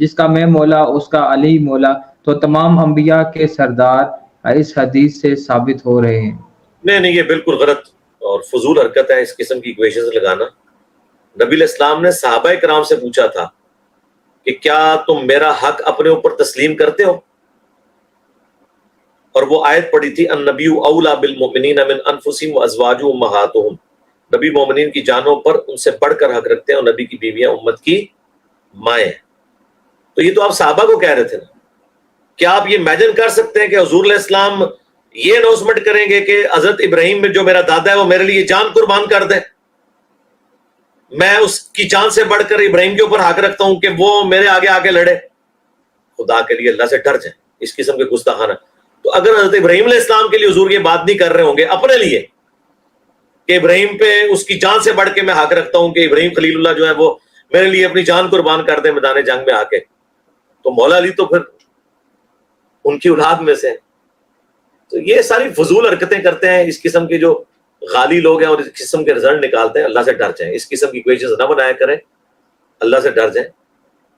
جس کا میں مولا اس کا علی مولا، تو تمام انبیاء کے سردار اس حدیث سے ثابت ہو رہے ہیں۔ نہیں، یہ بالکل غلط اور فضول حرکت ہے اس قسم کی ایکویشنز لگانا۔ نبی علیہ السلام نے صحابہ کرام سے پوچھا تھا کہ کیا تم میرا حق اپنے اوپر تسلیم کرتے ہو؟ اور وہ آیت پڑھی تھی النبی اولا بالمؤمنین من انفسہم وازواجہ امہاتہم، نبی مومنین کی جانوں پر ان سے بڑھ کر حق رکھتے ہیں، اور نبی کی بیویاں امت کی مائیں۔ تو یہ تو آپ صحابہ کو کہہ رہے تھے نا۔ کیا آپ یہ امیجن کر سکتے ہیں کہ حضور علیہ السلام یہ اناؤنسمنٹ کریں گے کہ حضرت ابراہیم میں جو میرا دادا ہے وہ میرے لیے جان قربان کر دے، میں اس کی جان سے بڑھ کر ابراہیم کے اوپر حق رکھتا ہوں کہ وہ میرے آگے آگے لڑے؟ خدا کے لیے اللہ سے ڈر جائیں، اس قسم کے گستاخانہ۔ تو اگر حضرت ابراہیم علیہ السلام کے لیے حضور یہ بات نہیں کر رہے ہوں گے اپنے لیے کہ ابراہیم پہ اس کی جان سے بڑھ کے میں حق رکھتا ہوں کہ ابراہیم خلیل اللہ جو ہے وہ میرے لیے اپنی جان قربان کر دے میدان جنگ میں آ کے، تو مولا علی تو پھر ان کی اولاد میں سے۔ تو یہ ساری فضول حرکتیں کرتے ہیں اس قسم کے جو غالی لوگ ہیں، اور اس قسم کے رزلٹ نکالتے ہیں۔ اللہ سے ڈر جائیں، اس قسم کی ایکویشنز نہ بنایا کریں، اللہ سے ڈر جائیں۔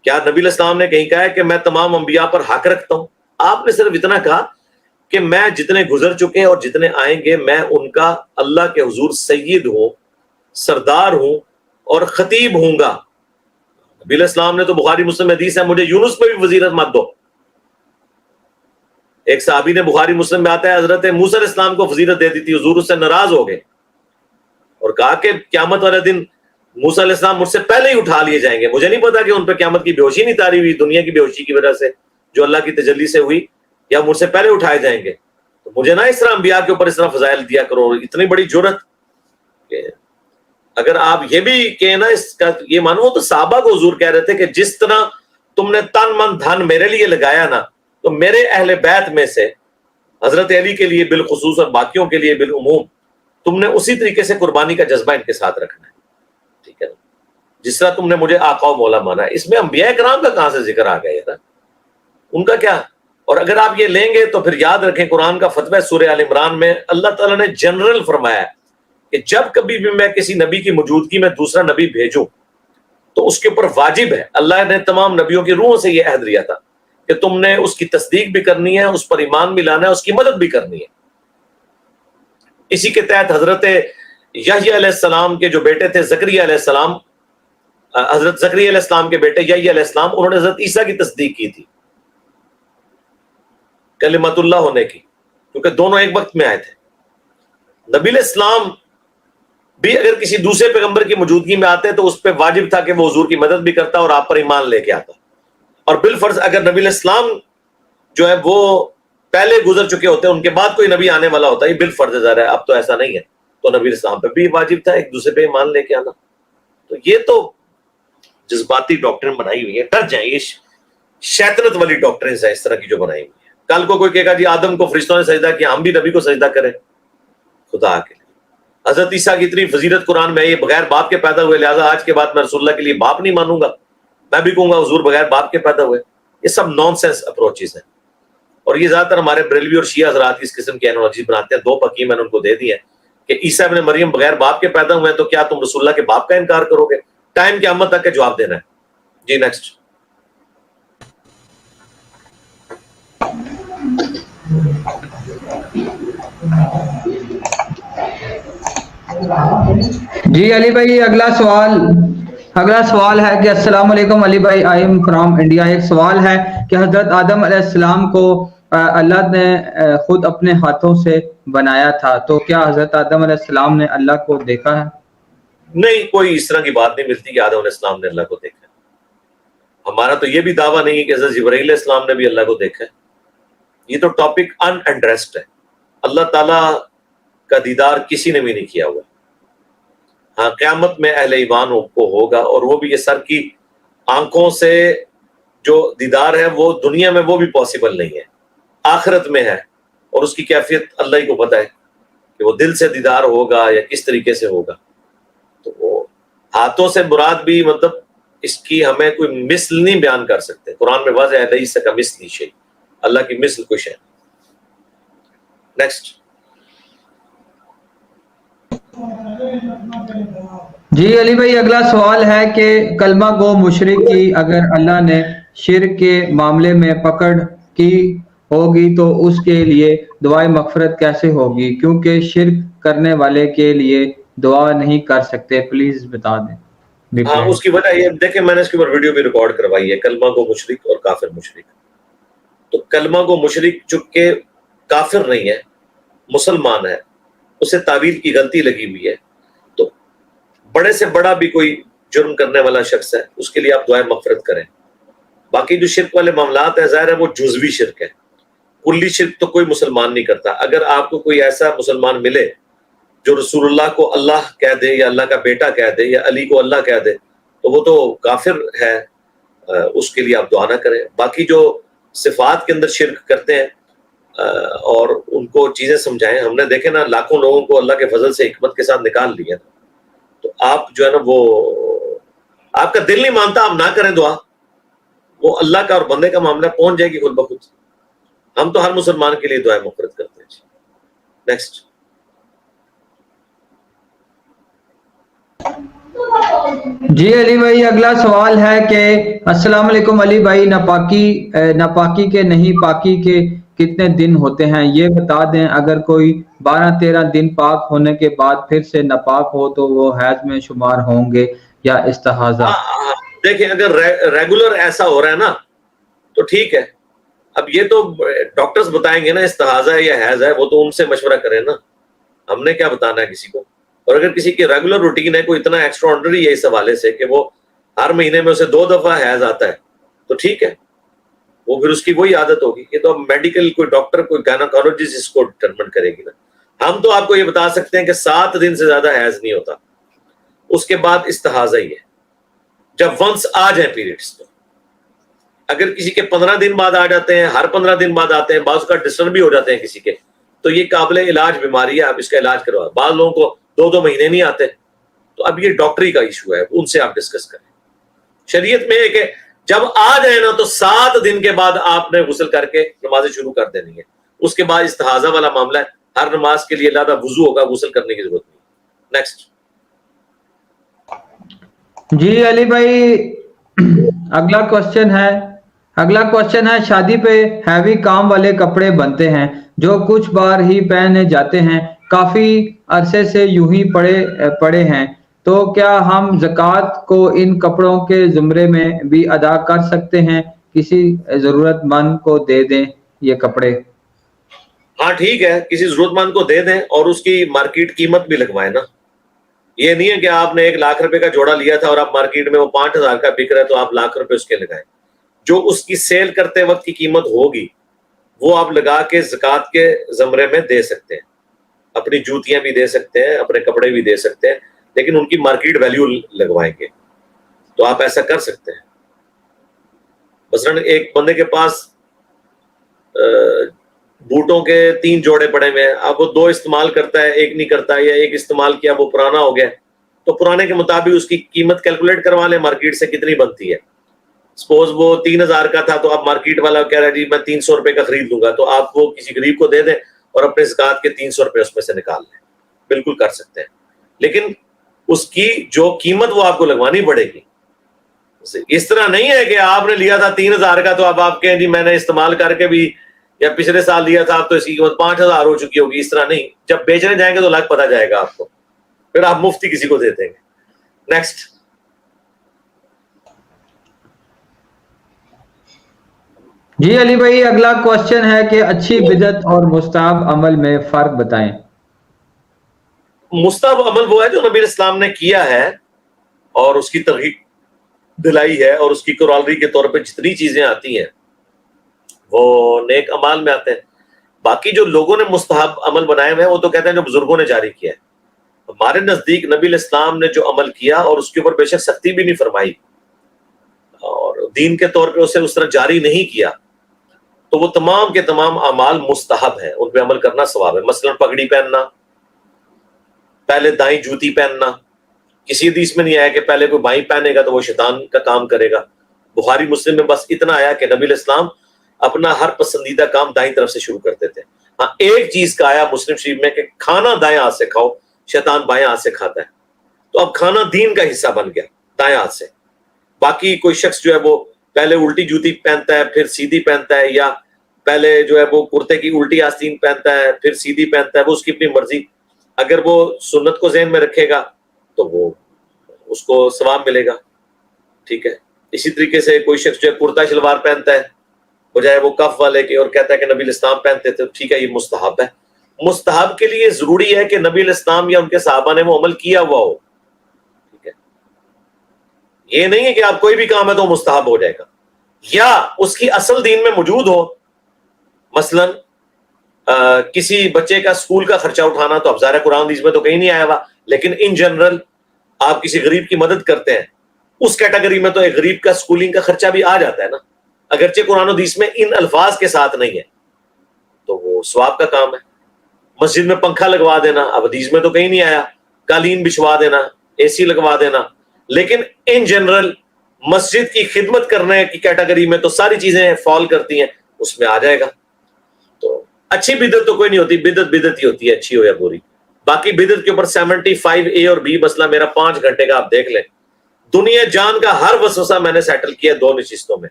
کیا نبی علیہ السلام نے کہیں کہا ہے کہ میں تمام انبیاء پر حق رکھتا ہوں؟ آپ نے صرف اتنا کہا کہ میں جتنے گزر چکے ہیں اور جتنے آئیں گے میں ان کا اللہ کے حضور سید ہوں، سردار ہوں اور خطیب ہوں گا۔ نبی علیہ السلام نے تو بخاری مسلم حدیث ہے مجھے یونس پہ بھی وزیرت مت دو۔ ایک صحابی نے بخاری مسلم میں آتا ہے حضرت موسیٰ علیہ السلام کو وزیرت دے دی تھی، حضور اس سے ناراض ہو گئے اور کہا کہ قیامت والے دن موسیٰ علیہ السلام مجھ سے پہلے ہی اٹھا لیے جائیں گے۔ مجھے نہیں پتا کہ ان پہ قیامت کی بے ہوشی نہیں تاری ہوئی، دنیا کی بے ہوشی کی وجہ سے جو اللہ کی تجلی سے ہوئی، یا مجھ سے پہلے اٹھائے جائیں گے۔ تو مجھے نہ اس طرح انبیاء کے اوپر اس طرح فضائل دیا کرو، اتنی بڑی جرت کہ اگر آپ یہ بھی کہیں نا اس کا یہ مانو، تو صحابہ کو حضور کہہ رہے تھے کہ جس طرح تم نے تن من دھن میرے لیے لگایا نا، تو میرے اہل بیت میں سے حضرت علی کے لیے بالخصوص اور باقیوں کے لیے بالعموم تم نے اسی طریقے سے قربانی کا جذبہ ان کے ساتھ رکھنا ہے، ٹھیک ہے نا؟ جس طرح تم نے مجھے آقا و مولا مانا ہے۔ اس میں انبیاء کرام کا کہاں سے ذکر آ گیا یار؟ ان کا کیا؟ اور اگر آپ یہ لیں گے تو پھر یاد رکھیں قرآن کا فتویٰ سورہ آل عمران میں اللہ تعالیٰ نے جنرل فرمایا ہے کہ جب کبھی بھی میں کسی نبی کی موجودگی میں دوسرا نبی بھیجوں تو اس کے اوپر واجب ہے، اللہ نے تمام نبیوں کی روحوں سے یہ عہد لیا تھا کہ تم نے اس کی تصدیق بھی کرنی ہے، اس پر ایمان بھی لانا ہے، اس کی مدد بھی کرنی ہے۔ اسی کے تحت حضرت یحییٰ علیہ السلام کے جو بیٹے تھے زکریا علیہ السلام، حضرت زکریا علیہ السلام کے بیٹے یحییٰ علیہ السلام، انہوں نے حضرت عیسیٰ کی تصدیق کی تھی کلمت اللہ ہونے کی، کیونکہ دونوں ایک وقت میں آئے تھے۔ نبی علیہ السلام بھی اگر کسی دوسرے پیغمبر کی موجودگی میں آتے تو اس پہ واجب تھا کہ وہ حضور کی مدد بھی کرتا اور آپ پر ایمان لے کے آتا، اور بالفرض اگر نبی علیہ السلام جو ہے وہ پہلے گزر چکے ہوتے ان کے بعد کوئی نبی آنے والا ہوتا، یہ بالفرض ظاہر ہے، اب تو ایسا نہیں ہے، تو نبی علیہ السلام پہ بھی واجب تھا ایک دوسرے پہ ایمان لے کے آنا۔ تو یہ تو جذباتی ڈاکٹرن بنائی ہوئی ہے، ڈر جائیں، یہ شیطنت والی ڈاکٹرنز ہیں اس طرح کی جو بنائی ہوئی ہے۔ کل کو کوئی کہے گا جی آدم کو فرشتوں نے سجدہ کیا، ہم بھی نبی کو سجدہ کریں، خدا کے لیے۔ حضرت عیسیٰ کی اتنی فضیلت قرآن میں، یہ بغیر باپ کے پیدا ہوئے، لہٰذا آج کے بعد میں رسول اللہ کے لیے باپ نہیں مانوں گا، میں بھی کہوں گا حضور بغیر باپ کے پیدا ہوئے۔ یہ سب نان سینس اپروچز ہیں، اور یہ زیادہ تر ہمارے بریلوی اور شیعہ حضرات اس قسم کی انالوجی بناتے ہیں۔ دو پکی میں نے ان کو دے دی ہے کہ عیسیٰ ابن مریم بغیر باپ کے پیدا ہوئے ہیں، تو کیا تم رسول اللہ کے باپ کا انکار کرو گے؟ ٹائم قیامت تک کے جواب دینا ہے۔ جی نیکسٹ۔ جی علی بھائی اگلا سوال ہے کہ السلام علیکم علی بھائی، آئی ایم فرام انڈیا۔ ایک سوال ہے کہ حضرت آدم علیہ السلام کو اللہ نے خود اپنے ہاتھوں سے بنایا تھا، تو کیا حضرت آدم علیہ السلام نے اللہ کو دیکھا ہے؟ نہیں، کوئی اس طرح کی بات نہیں ملتی کہ آدم علیہ السلام نے اللہ کو دیکھا۔ ہمارا تو یہ بھی دعویٰ نہیں ہے کہ حضرت جبرائیل علیہ السلام نے بھی اللہ کو دیکھا ہے۔ یہ تو ٹاپک ان ایڈریسڈ ہے، اللہ تعالیٰ کا دیدار کسی نے بھی نہیں کیا ہوا۔ ہاں قیامت میں اہل ایمان کو ہوگا، اور وہ بھی یہ سر کی آنکھوں سے جو دیدار ہے وہ دنیا میں وہ بھی پاسبل نہیں ہے، آخرت میں ہے، اور اس کی کیفیت اللہ ہی کو پتہ ہے کہ وہ دل سے دیدار ہوگا یا کس طریقے سے ہوگا۔ تو وہ ہاتھوں سے مراد بھی مطلب اس کی ہمیں کوئی مثل نہیں بیان کر سکتے، قرآن میں واضح ہے لیس کمثلہ شیء، اللہ کی مثل کچھ ہے۔ نیکسٹ۔ جی علی بھائی اگلا سوال ہے کہ کلمہ گو مشرک کی اگر اللہ نے شرک کے معاملے میں پکڑ کی ہوگی تو اس کے لیے دعائے مغفرت کیسے ہوگی؟ کیونکہ شرک کرنے والے کے لیے دعا نہیں کر سکتے، پلیز بتا دیں۔ ہاں، اس کی وجہ یہ دیکھیں، میں نے اس کے اوپر ویڈیو بھی ریکارڈ کروائی ہے، کلمہ کو مشرک اور کافر مشرک۔ تو کلمہ کو مشرک چونکہ کافر نہیں ہے، مسلمان ہے، اسے تعویل کی غلطی لگی ہوئی ہے، تو بڑے سے بڑا بھی کوئی جرم کرنے والا شخص ہے، اس کے لیے آپ دعائیں مغفرت کریں۔ باقی جو شرک والے معاملات ہیں، ظاہر ہے وہ جزوی شرک ہے، کلی شرک تو کوئی مسلمان نہیں کرتا۔ اگر آپ کو کوئی ایسا مسلمان ملے جو رسول اللہ کو اللہ کہہ دے یا اللہ کا بیٹا کہہ دے یا علی کو اللہ کہہ دے تو وہ تو کافر ہے، اس کے لیے آپ دعا نہ کریں۔ باقی جو صفات کے اندر شرک کرتے ہیں اور ان کو چیزیں سمجھائیں، ہم نے دیکھے نا لاکھوں لوگوں کو اللہ کے فضل سے حکمت کے ساتھ نکال لیا، تو آپ جو ہے نا وہ آپ کا دل نہیں مانتا، آپ نہ کریں دعا، وہ اللہ کا اور بندے کا معاملہ پہنچ جائے گی خود بخود۔ ہم تو ہر مسلمان کے لیے دعائیں مغفرت کرتے ہیں۔ نیکسٹ۔ جی علی بھائی، اگلا سوال ہے کہ السلام علیکم علی بھائی، ناپاکی کے نہیں پاکی کے کتنے دن ہوتے ہیں یہ بتا دیں؟ اگر کوئی 12-13 دن پاک ہونے کے بعد پھر سے ناپاک ہو تو وہ حیض میں شمار ہوں گے یا استحاضہ؟ دیکھیں، اگر ریگولر ایسا ہو رہا ہے نا تو ٹھیک ہے، اب یہ تو ڈاکٹرز بتائیں گے نا استحاضہ ہے یا حیض ہے، وہ تو ان سے مشورہ کریں نا، ہم نے کیا بتانا ہے کسی کو۔ اور اگر کسی کی ریگولر روٹین ہے، کوئی اتنا ایکسٹرا آرڈنری ہے اس حوالے سے کہ وہ ہر مہینے میں اسے 2 دفعہ حیض آتا ہے تو ٹھیک ہے، وہ پھر اس کی وہی عادت ہوگی۔ یہ تو میڈیکل کوئی ڈاکٹر، کوئی گائنیکالوجسٹ اس کو ڈٹرمن کرے گی نا۔ ہم تو آپ کو یہ بتا سکتے ہیں کہ 7 دن سے زیادہ حیض نہیں ہوتا، اس کے بعد استحاضہ ہی ہے، جب ونس آ جائیں پیریڈز۔ تو اگر کسی کے 15 دن بعد آ جاتے ہیں، ہر 15 دن بعد آتے ہیں، بعض کا ڈسٹرب بھی ہو جاتے ہیں کسی کے، تو یہ قابل علاج بیماری ہے، آپ اس کا علاج کروا۔ بعض لوگوں کو 2 مہینے نہیں آتے، تو اب یہ ڈاکٹری کا ایشو ہے، ان سے آپ ڈسکس کریں۔ شریعت میں ہے کہ جب آ جائے نا تو 7 دن کے بعد آپ نے غسل کر کے نمازیں شروع کر دینی ہے۔ اس کے بعد استحاضہ والا معاملہ ہے، ہر نماز کے لیے علیحدہ وضو ہوگا، غسل کرنے کی ضرورت نہیں۔ نیکسٹ۔ جی علی بھائی، اگلا کوشچن ہے شادی پہ ہیوی کام والے کپڑے بنتے ہیں جو کچھ بار ہی پہنے جاتے ہیں، کافی عرصے سے یوں ہی پڑے ہیں، تو کیا ہم زکوٰۃ کو ان کپڑوں کے زمرے میں بھی ادا کر سکتے ہیں؟ کسی ضرورت مند کو دے دیں یہ کپڑے؟ ہاں ٹھیک ہے، کسی ضرورت مند کو دے دیں اور اس کی مارکیٹ قیمت بھی لگوائیں نا۔ یہ نہیں ہے کہ آپ نے 1 لاکھ روپے کا جوڑا لیا تھا اور آپ مارکیٹ میں وہ 5,000 کا بک رہا ہے تو آپ لاکھ روپے اس کے لگائیں۔ جو اس کی سیل کرتے وقت کی قیمت ہوگی وہ آپ لگا کے زکوٰۃ کے زمرے میں دے سکتے ہیں، اپنی جوتیاں بھی دے سکتے ہیں، اپنے کپڑے بھی دے سکتے ہیں، لیکن ان کی مارکیٹ ویلیو لگوائیں گے تو آپ ایسا کر سکتے ہیں۔ مثلاً ایک بندے کے پاس بوٹوں کے 3 جوڑے پڑے ہوئے ہیں، اب وہ 2 استعمال کرتا ہے، 1 نہیں کرتا، یا 1 استعمال کیا وہ پرانا ہو گیا، تو پرانے کے مطابق اس کی قیمت کیلکولیٹ کروا لیں مارکیٹ سے کتنی بنتی ہے۔ سپوز وہ 3,000 کا تھا تو اب مارکیٹ والا کہہ رہا ہے جی میں 300 روپے کا خرید لوں گا، تو آپ وہ کسی غریب کو دے دیں اور اپنے زکوٰۃ کے 300 روپے اس میں سے نکال لیں، بالکل کر سکتے ہیں، لیکن اس کی جو قیمت وہ آپ کو لگوانی پڑے گی۔ اس طرح نہیں ہے کہ آپ نے لیا تھا 3,000 کا تو اب آپ کہیں جی میں نے استعمال کر کے بھی، یا پچھلے سال لیا تھا اب تو اس کی قیمت 5,000 ہو چکی ہوگی، اس طرح نہیں۔ جب بیچنے جائیں گے تو الگ پتہ جائے گا آپ کو، پھر آپ مفتی کسی کو دے دیں گے۔ نیکسٹ۔ جی علی بھائی، اگلا کوشچن ہے کہ اچھی بدعت اور مستحب عمل میں فرق بتائیں۔ مستحب عمل وہ ہے جو نبی اسلام نے کیا ہے اور اس کی ترغیب دلائی ہے، اور اس کی کورالری کے طور پہ جتنی چیزیں آتی ہیں وہ نیک اعمال میں آتے ہیں۔ باقی جو لوگوں نے مستحب عمل بنائے ہوئے ہیں وہ تو کہتے ہیں جو بزرگوں نے جاری کیا ہے۔ ہمارے نزدیک نبی اسلام نے جو عمل کیا اور اس کے اوپر بے شک سختی بھی نہیں فرمائی اور دین کے طور پہ اسے اس طرح جاری نہیں کیا، تو وہ تمام کے تمام اعمال مستحب ہیں، ان پہ عمل کرنا ثواب ہے۔ مثلا پگڑی پہننا، پہلے دائیں جوتی پہننا، کسی حدیث میں نہیں آیا کہ پہلے کوئی بائیں پہنے گا تو وہ شیطان کا کام کرے گا۔ بخاری مسلم میں بس اتنا آیا کہ نبی اسلام اپنا ہر پسندیدہ کام دائیں طرف سے شروع کرتے تھے۔ ہاں ایک چیز کا آیا مسلم شریف میں کہ کھانا دائیں ہاتھ سے کھاؤ، شیطان بائیں ہاتھ سے کھاتا ہے، تو اب کھانا دین کا حصہ بن گیا دائیں ہاتھ سے۔ باقی کوئی شخص جو ہے وہ پہلے الٹی جوتی پہنتا ہے پھر سیدھی پہنتا ہے, یا پہلے جو ہے وہ کرتے کی الٹی آستین پہنتا ہے پھر سیدھی پہنتا ہے, وہ اس کی اپنی مرضی. اگر وہ سنت کو ذہن میں رکھے گا تو وہ اس کو ثواب ملے گا, ٹھیک ہے. اسی طریقے سے کوئی شخص جو ہے کرتا شلوار پہنتا ہے بجائے وہ کف والے کے, اور کہتا ہے کہ نبی الاسلام پہنتے تھے, ٹھیک ہے, یہ مستحب ہے. مستحب کے لیے ضروری ہے کہ نبی الاسلام یا ان کے صحابہ نے وہ عمل کیا ہوا ہو, ٹھیک ہے. یہ نہیں ہے کہ آپ کوئی بھی کام ہے تو مستحب ہو جائے گا, یا اس کی اصل دین میں موجود ہو. مثلا کسی بچے کا اسکول کا خرچہ اٹھانا تو اب ظاہر قرآن حدیث میں تو کہیں نہیں آیا ہوا, لیکن ان جنرل آپ کسی غریب کی مدد کرتے ہیں, اس کیٹیگری میں تو ایک غریب کا اسکولنگ کا خرچہ بھی آ جاتا ہے نا, اگرچہ قرآن حدیث میں ان الفاظ کے ساتھ نہیں ہے, تو وہ ثواب کا کام ہے. مسجد میں پنکھا لگوا دینا, اب حدیث میں تو کہیں نہیں آیا, قالین بچھوا دینا, اے سی لگوا دینا, لیکن ان جنرل مسجد کی خدمت کرنے کی کیٹیگری میں تو ساری چیزیں فال کرتی ہیں, اس میں آ جائے گا. تو اچھی بدعت تو کوئی نہیں ہوتی, بدعت بدعت ہی ہوتی ہے, اچھی ہو یا بری. باقی بدعت کے اوپر 75A اور B مسئلہ میرا 5 گھنٹے کا آپ دیکھ لیں. دنیا جان کا ہر وسوسہ میں نے سیٹل کیا 2 نشستوں میں,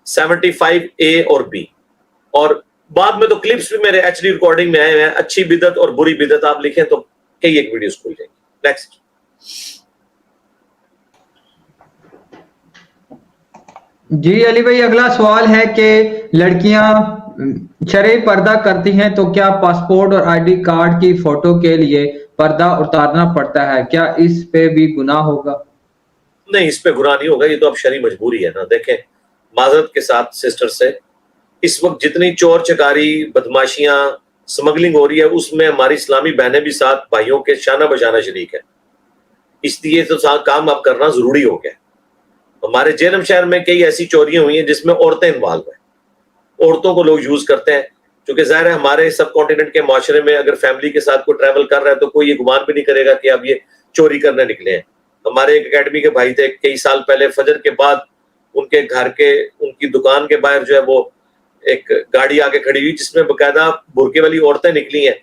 75A اور B, اور بعد میں تو کلپس بھی میرے HD ریکارڈنگ میں آئے ہیں. اچھی بدعت اور بری بدعت آپ لکھیں تو کئی ایک ویڈیوز کھل جائیں گی. نیکسٹ. جی علی بھائی, اگلا سوال ہے کہ لڑکیاں شرعی پردہ کرتی ہیں تو کیا پاسپورٹ اور ID کارڈ کی فوٹو کے لیے پردہ اتارنا پڑتا ہے, کیا اس پہ بھی گناہ ہوگا؟ نہیں, اس پہ گناہ نہیں ہوگا, یہ تو اب شرعی مجبوری ہے نا. دیکھیں معذرت کے ساتھ سسٹر سے, اس وقت جتنی چور چکاری بدماشیاں سمگلنگ ہو رہی ہے اس میں ہماری اسلامی بہنیں بھی ساتھ بھائیوں کے شانہ بشانہ شریک ہے, اس لیے تو کام اب کرنا ضروری ہو گیا. ہمارے جہلم شہر میں کئی ایسی چوریاں ہوئی ہیں جس میں عورتیں انوالو ہیں, عورتوں کو لوگ یوز کرتے ہیں, کیونکہ ظاہر ہے ہمارے سب کانٹیننٹ کے معاشرے میں اگر فیملی کے ساتھ کوئی ٹریول کر رہا ہے تو کوئی یہ گمان بھی نہیں کرے گا کہ اب یہ چوری کرنے نکلے ہیں. ہمارے ایک اکیڈمی کے بھائی تھے, کئی سال پہلے فجر کے بعد ان کے گھر کے ان کی دکان کے باہر جو ہے وہ ایک گاڑی آ کے کھڑی ہوئی جس میں باقاعدہ برقعے والی عورتیں نکلی ہیں,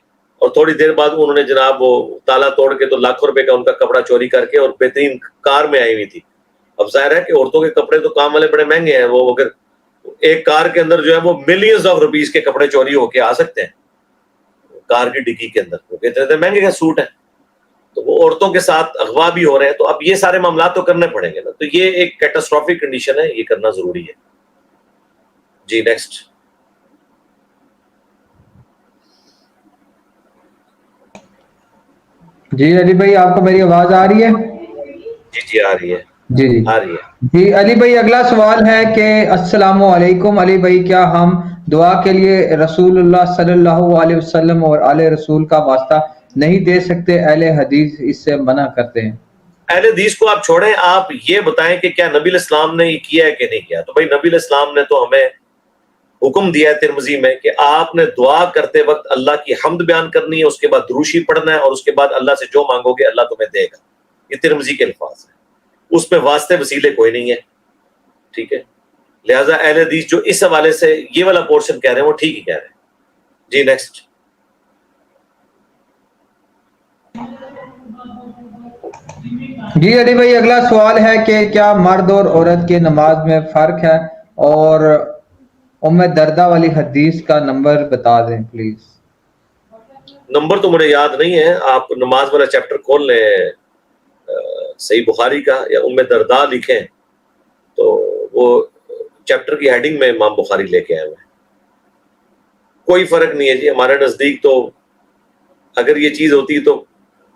اور تھوڑی دیر بعد انہوں نے جناب وہ تالا توڑ کے تو لاکھوں روپے کا ان کا کپڑا چوری کر کے اور بہترین کار میں آئی ہوئی تھی. اب ظاہر ہے کہ عورتوں کے کپڑے تو کام والے بڑے مہنگے ہیں, وہ اگر ایک کار کے اندر جو ہے وہ ملینز آف روپیز کے کپڑے چوری ہو کے آ سکتے ہیں کار کی ڈگی کے اندر, وہ اتنے اتنے مہنگے کا سوٹ ہے, تو وہ عورتوں کے ساتھ اغوا بھی ہو رہے ہیں. تو اب یہ سارے معاملات تو کرنے پڑیں گے نا, تو یہ ایک کیٹاسٹرافک کنڈیشن ہے, یہ کرنا ضروری ہے. جی نیکسٹ. جی علی بھائی, آپ کو میری آواز آ رہی ہے؟ جی آ رہی ہے, جی جی آ رہی ہے. جی علی بھائی, اگلا سوال ہے کہ السلام علیکم علی بھائی, کیا ہم دعا کے لیے رسول اللہ صلی اللہ علیہ وسلم اور آل رسول کا واسطہ نہیں دے سکتے؟ اہل حدیث اس سے منع کرتے ہیں. اہل حدیث کو آپ چھوڑیں, آپ یہ بتائیں کہ کیا نبی الاسلام نے یہ کیا ہے کہ نہیں کیا. تو بھائی نبی الاسلام نے تو ہمیں حکم دیا ہے ترمذی میں کہ آپ نے دعا کرتے وقت اللہ کی حمد بیان کرنی ہے, اس کے بعد دروشی پڑھنا ہے, اور اس کے بعد اللہ سے جو مانگو گے اللہ تمہیں دے گا. یہ ترمذی کے الفاظ ہیں, اس میں واسطے وسیلے کوئی نہیں ہے, ٹھیک ہے. لہٰذا اہل حدیث جو اس حوالے سے یہ والا پورشن کہہ رہے ہیں وہ ٹھیک ہی کہہ رہے ہیں. جی نیکسٹ. جی علی بھائی, اگلا سوال ہے کہ کیا مرد اور عورت کی نماز میں فرق ہے, اور دردہ والی حدیث کا نمبر بتا دیں پلیز. نمبر تو مجھے یاد نہیں ہے, آپ نماز والا چیپٹر کھول لیں صحیح بخاری کا, یا دردہ لکھیں تو وہ چیپٹر کی ہیڈنگ میں امام بخاری لے کے آئے ہوئے ہیں. کوئی فرق نہیں ہے جی ہمارے نزدیک. تو اگر یہ چیز ہوتی تو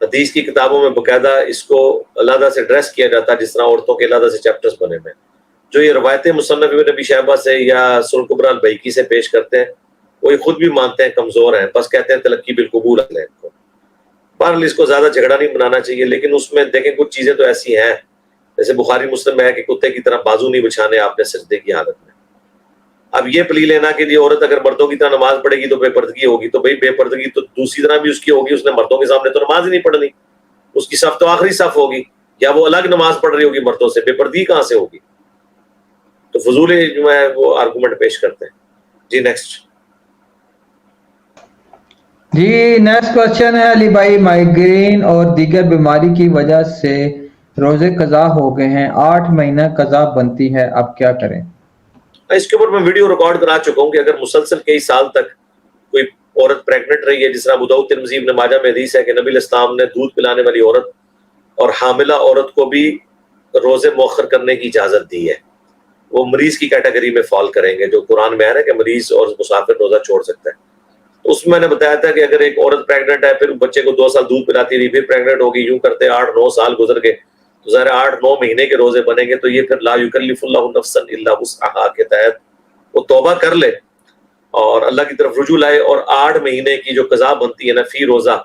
حدیث کی کتابوں میں باقاعدہ اس کو علیحدہ سے ایڈریس کیا جاتا, جس طرح عورتوں کے علیحدہ سے چیپٹرز بنے ہوئے ہیں. جو یہ روایتیں مصنف ابن ابی شیبہ سے یا سنن کبریٰ البیہقی سے پیش کرتے ہیں وہ خود بھی مانتے ہیں کمزور ہیں, بس کہتے ہیں تلقی بالقبول ہے ان کو. بہرحال اس کو زیادہ جھگڑا نہیں بنانا چاہیے, لیکن اس میں دیکھیں کچھ چیزیں تو ایسی ہیں جیسے بخاری مسلم میں ہے کہ کتے کی طرح بازو نہیں بچھانے آپ نے سجدے کی حالت میں. اب یہ پلی لینا کہ یہ عورت اگر مردوں کی طرح نماز پڑھے گی تو بے پردگی ہوگی, تو بھئی بے پردگی تو دوسری طرح بھی اس کی ہوگی, اس نے مردوں کے سامنے تو نماز ہی نہیں پڑھنی, اس کی صف تو آخری صف ہوگی, یا وہ الگ نماز پڑھ رہی ہوگی مردوں سے, بے پردگی کہاں سے ہوگی. تو فضول جو ہے وہ آرگومنٹ پیش کرتے ہیں. جی نیکسٹ. جی نیکسٹ کوشچن ہے علی بھائی, مائیگرین اور دیگر بیماری کی وجہ سے روزے قضا ہو گئے ہیں، 8 مہینہ قضا بنتی ہے، اب کیا کریں؟ اس کے اوپر میں ویڈیو ریکارڈ کرا چکا ہوں کہ اگر مسلسل کئی سال تک کوئی عورت پریگنٹ رہی ہے، جس طرح ابو داؤد ترمذی ابن ماجہ میں حدیث ہے کہ نبی علیہ السلام نے دودھ پلانے والی عورت اور حاملہ عورت کو بھی روزے مؤخر کرنے کی اجازت دی ہے، وہ مریض کی کیٹیگری میں فال کریں گے، جو قرآن میں ہے نا کہ مریض اور مسافر روزہ چھوڑ سکتا ہے۔ تو اس میں نے بتایا تھا کہ اگر ایک عورت پریگنٹ ہے، پھر بچے کو 2 سال دودھ پلاتی رہی، پھر پریگنٹ ہوگی، یوں کرتے 8-9 سال گزر گئے، تو ظاہر 8-9 مہینے کے روزے بنیں گے، تو یہ پھر لا یکلف اللہ نفسا الا وسعها کے تحت وہ توبہ کر لے اور اللہ کی طرف رجوع لائے، اور 8 مہینے کی جو قضا بنتی ہے نا فی روزہ،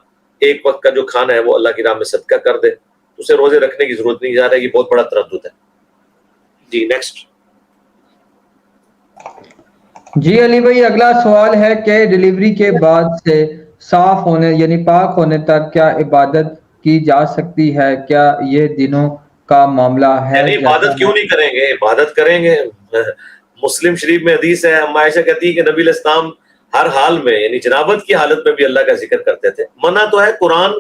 ایک وقت کا جو کھانا ہے وہ اللہ کی راہ میں صدقہ کر دے، اسے روزے رکھنے کی ضرورت نہیں۔ جا رہا ہے، یہ بہت بڑا تردد ہے۔ جی نیکسٹ۔ جی علی بھائی، اگلا سوال ہے کہ ڈیلیوری کے بعد سے صاف ہونے یعنی پاک ہونے تک کیا عبادت کی جا سکتی ہے؟ کیا یہ دنوں کا معاملہ ہے؟ یعنی عبادت کیوں نہیں کریں گے؟ عبادت کریں گے۔ مسلم شریف میں حدیث ہے، اما عائشہ کہتی ہے کہ نبی علیہ السلام ہر حال میں یعنی جنابت کی حالت میں بھی اللہ کا ذکر کرتے تھے۔ منع تو ہے قرآن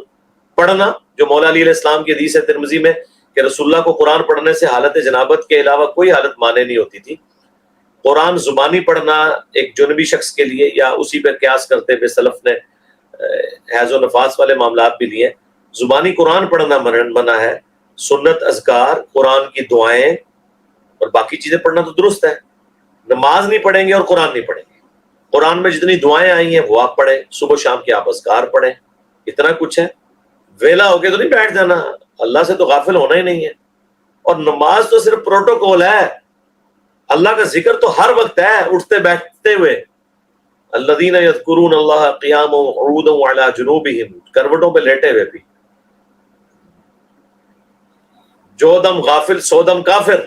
پڑھنا، جو مولا علی علیہ السلام کی حدیث ہے ترمذی میں کہ رسول اللہ کو قرآن پڑھنے سے حالت جنابت کے علاوہ کوئی حالت مانے نہیں ہوتی تھی۔ قرآن زبانی پڑھنا ایک جنبی شخص کے لیے، یا اسی پہ قیاس کرتے ہوئے سلف نے حیض و نفاس والے معاملات بھی لیے، زبانی قرآن پڑھنا منع ہے۔ سنت اذکار، قرآن کی دعائیں اور باقی چیزیں پڑھنا تو درست ہے۔ نماز نہیں پڑھیں گے اور قرآن نہیں پڑھیں گے۔ قرآن میں جتنی دعائیں آئی ہیں وہ آپ پڑھیں، صبح شام کے آپ اذکار پڑھیں، اتنا کچھ ہے۔ ویلا ہو کے تو نہیں بیٹھ جانا، اللہ سے تو غافل ہونا ہی نہیں ہے۔ اور نماز تو صرف پروٹوکول ہے، اللہ کا ذکر تو ہر وقت ہے، اٹھتے بیٹھتے ہوئے۔ الذین یذکرون اللہ قیاما وقعودا وعلی جنوبہم، کروٹوں پہ لیٹے ہوئے بھی۔ جو دم غافل سو دم کافر،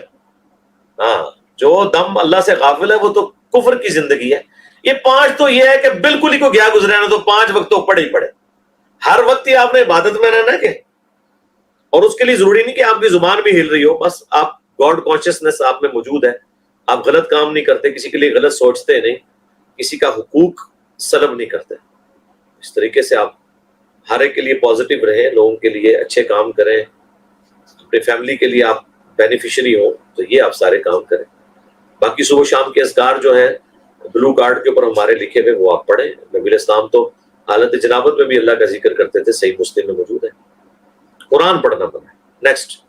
ہاں جو دم اللہ سے غافل ہے وہ تو کفر کی زندگی ہے۔ یہ 5 تو یہ ہے کہ بالکل ہی کو گیا گزرے نا، تو 5 وقت تو پڑھے ہی پڑھے، ہر وقت ہی آپ نے عبادت میں رہنا کہ، اور اس کے لیے ضروری نہیں کہ آپ کی زبان بھی ہل رہی ہو، بس آپ گاڈ کانشیسنس آپ میں موجود ہے، آپ غلط کام نہیں کرتے، کسی کے لیے غلط سوچتے نہیں، کسی کا حقوق سلب نہیں کرتے۔ اس طریقے سے آپ ہر ایک کے لیے پازیٹیو رہیں، لوگوں کے لیے اچھے کام کریں، اپنے فیملی کے لیے آپ بینیفیشری ہو، تو یہ آپ سارے کام کریں۔ باقی صبح شام کے اذکار جو ہیں بلو کارڈ کے اوپر ہمارے لکھے ہوئے وہ آپ پڑھیں۔ نبی علیہ السلام تو حالت جنابت میں بھی اللہ کا ذکر کرتے تھے، صحیح مسلم میں موجود ہے۔ قرآن پڑھنا بنا ہے۔ نیکسٹ۔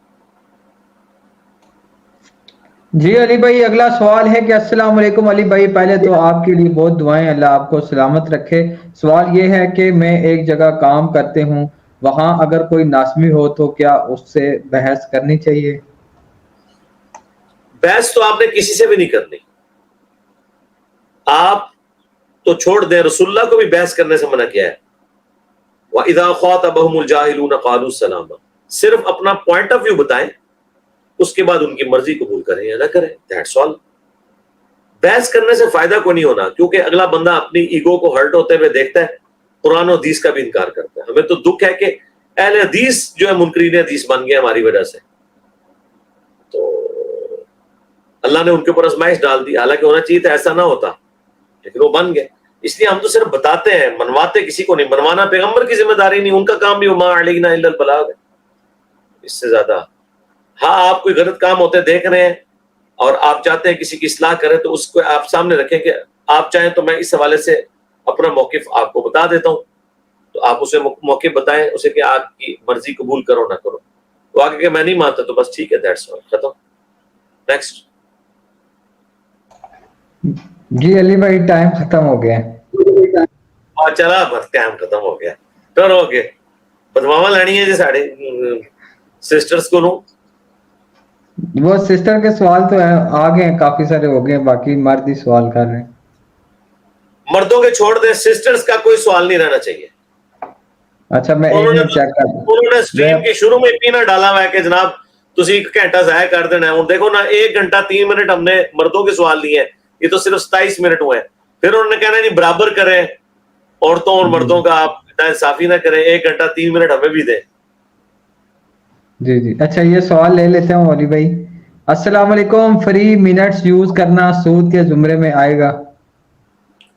جی علی بھائی، اگلا سوال ہے کہ السلام علیکم علی بھائی، پہلے تو آپ کے لیے بہت دعائیں، اللہ آپ کو سلامت رکھے۔ سوال یہ ہے کہ میں ایک جگہ کام کرتے ہوں، وہاں اگر کوئی ناسمی ہو تو کیا اس سے بحث کرنی چاہیے؟ بحث تو آپ نے کسی سے بھی نہیں کرنی، آپ تو چھوڑ دیں، رسول اللہ کو بھی بحث کرنے سے منع کیا ہے۔ وَإِذَا خَاطَبَهُمُ الْجَاهِلُونَ قَالُوا سَلَامًا، صرف اپنا پوائنٹ آف ویو بتائیں، اس کے بعد ان کی مرضی قبول کریں یا نہ کریں، دیٹس آل۔ بحث کرنے سے فائدہ کو نہیں ہونا، کیونکہ اگلا بندہ اپنی ایگو کو ہرٹ ہوتے ہوئے دیکھتا ہے، قرآن و حدیث کا بھی انکار کرتا ہے۔ ہمیں تو دکھ ہے کہ اہل حدیث جو ہے منکرین حدیث بن گئے ہماری وجہ سے، تو اللہ نے ان کے اوپر آزمائش ڈال دی، حالانکہ ہونا چاہیے تھا ایسا نہ ہوتا، لیکن وہ بن گئے۔ اس لیے ہم تو صرف بتاتے ہیں، منواتے کسی کو نہیں، منوانا پیغمبر کی ذمہ داری نہیں، ان کا کام بھی وما علینا الا البلاغ ہے، اس سے زیادہ۔ ہاں آپ کوئی غلط کام ہوتے دیکھ رہے ہیں اور آپ چاہتے ہیں کسی کی اصلاح کریں، تو اس کو آپ سامنے رکھیں کہ آپ چاہیں تو میں اس حوالے سے اپنا موقف آپ کو بتا دیتا ہوں، تو آپ اسے موقف بتائیں اسے کہ آپ کی مرضی قبول کرو نہ کرو، وہ آگے کہ میں نہیں مانتا تو بس ٹھیک ہے، دیٹس آل، ختم۔ نیکسٹ۔ جی علی بھائی، ٹائم ختم ہو گیا ہے۔ اور چلا بس ٹائم ختم ہو گیا، کرو گے بدماوا لینی ہے جی ساڑے سسٹرز کو نو۔ وہ سسٹر کے سوال تو آگے ہیں، کافی سارے ہو گئے، باقی مرد ہی سوال کر رہے ہیں۔ مردوں کے چھوڑ دیں، سسٹرز کا کوئی سوال نہیں رہنا چاہیے۔ اچھا میں ایک منٹ چیک کر دوں۔ انہوں نے سٹریم کے شروع میں پینا ڈالا ہوا ہے کہ جناب تسی 1 گھنٹہ ضائع کر دینا ہے۔ دیکھو نا، 1 گھنٹہ 3 منٹ ہم نے مردوں کے سوال لیے ہیں، یہ تو صرف 27 منٹ ہوئے ہیں۔ پھر انہوں نے کہنا نہیں برابر کریں عورتوں اور مردوں کا، آپ انصافی نہ کریں، 1 گھنٹہ 3 منٹ ہمیں بھی دیں۔ جی جی اچھا، یہ سوال لے لیتے ہوں علی بھائی۔ السلام علیکم، فری منٹس یوز کرنا سود کے زمرے میں آئے گا؟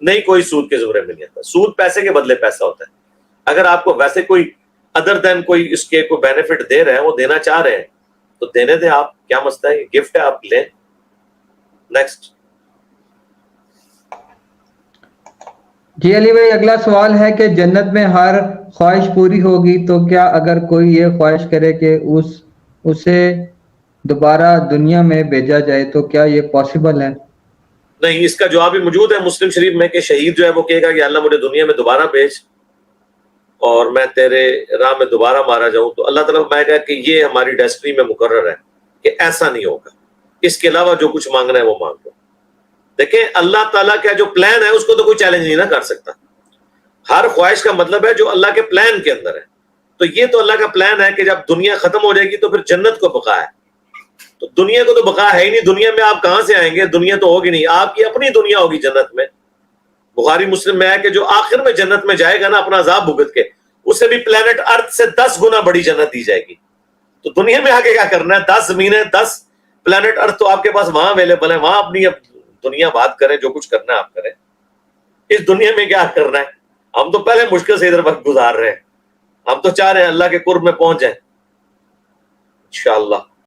نہیں، کوئی سود کے زمرے میں نہیں آتا۔ سود پیسے کے بدلے پیسہ ہوتا ہے۔ اگر آپ کو ویسے کوئی ادر دین کوئی اس کے کوئی بینیفٹ دے رہے ہیں، وہ دینا چاہ رہے ہیں، تو دینے دیں آپ, کیا مسئلہ ہے, گفٹ ہے, آپ لیں. نیکسٹ. جی علی بھائی اگلا سوال ہے کہ جنت میں ہر خواہش پوری ہوگی تو کیا اگر کوئی یہ خواہش کرے کہ اسے دوبارہ دنیا میں بھیجا جائے تو کیا یہ پاسبل ہے؟ نہیں, اس کا جواب بھی موجود ہے مسلم شریف میں کہ شہید جو ہے وہ کہے گا کہ اللہ مجھے دنیا میں دوبارہ بھیج اور میں تیرے راہ میں دوبارہ مارا جاؤں, تو اللہ تعالیٰ فرمائے گا کہ یہ ہماری ڈیسٹنی میں مقرر ہے کہ ایسا نہیں ہوگا, اس کے علاوہ جو کچھ مانگنا ہے وہ مانگ لو. دیکھیں اللہ تعالیٰ کا جو پلان ہے اس کو تو کوئی چیلنج نہیں نہ کر سکتا. ہر خواہش کا مطلب ہے جو اللہ کے پلان کے اندر ہے. تو یہ تو اللہ کا پلان ہے کہ جب دنیا ختم ہو جائے گی تو پھر جنت کو بقا ہے. تو دنیا کو تو بقا ہے ہی نہیں, دنیا میں آپ کہاں سے آئیں گے, دنیا تو ہوگی نہیں, آپ کی اپنی دنیا ہوگی جنت میں. بخاری مسلم میں ہے کہ جو آخر میں جنت میں جائے گا نا اپنا عذاب بھگت کے, اسے بھی پلانٹ ارتھ سے 10 گنا بڑی جنت دی جائے گی. تو دنیا میں آگے کیا کرنا ہے, 10 زمینیں 10 پلانٹ ارتھ تو آپ کے پاس وہاں اویلیبل ہے, وہاں اپنی دنیا بات کریں, جو کچھ کرنا ہے آپ کریں. اس دنیا میں کیا کرنا ہے, ہم تو پہلے مشکل سے ادھر وقت گزار رہے ہیں, ہم تو چاہ رہے ہیں اللہ کے قرب میں پہنچ جائیں انشاءاللہ.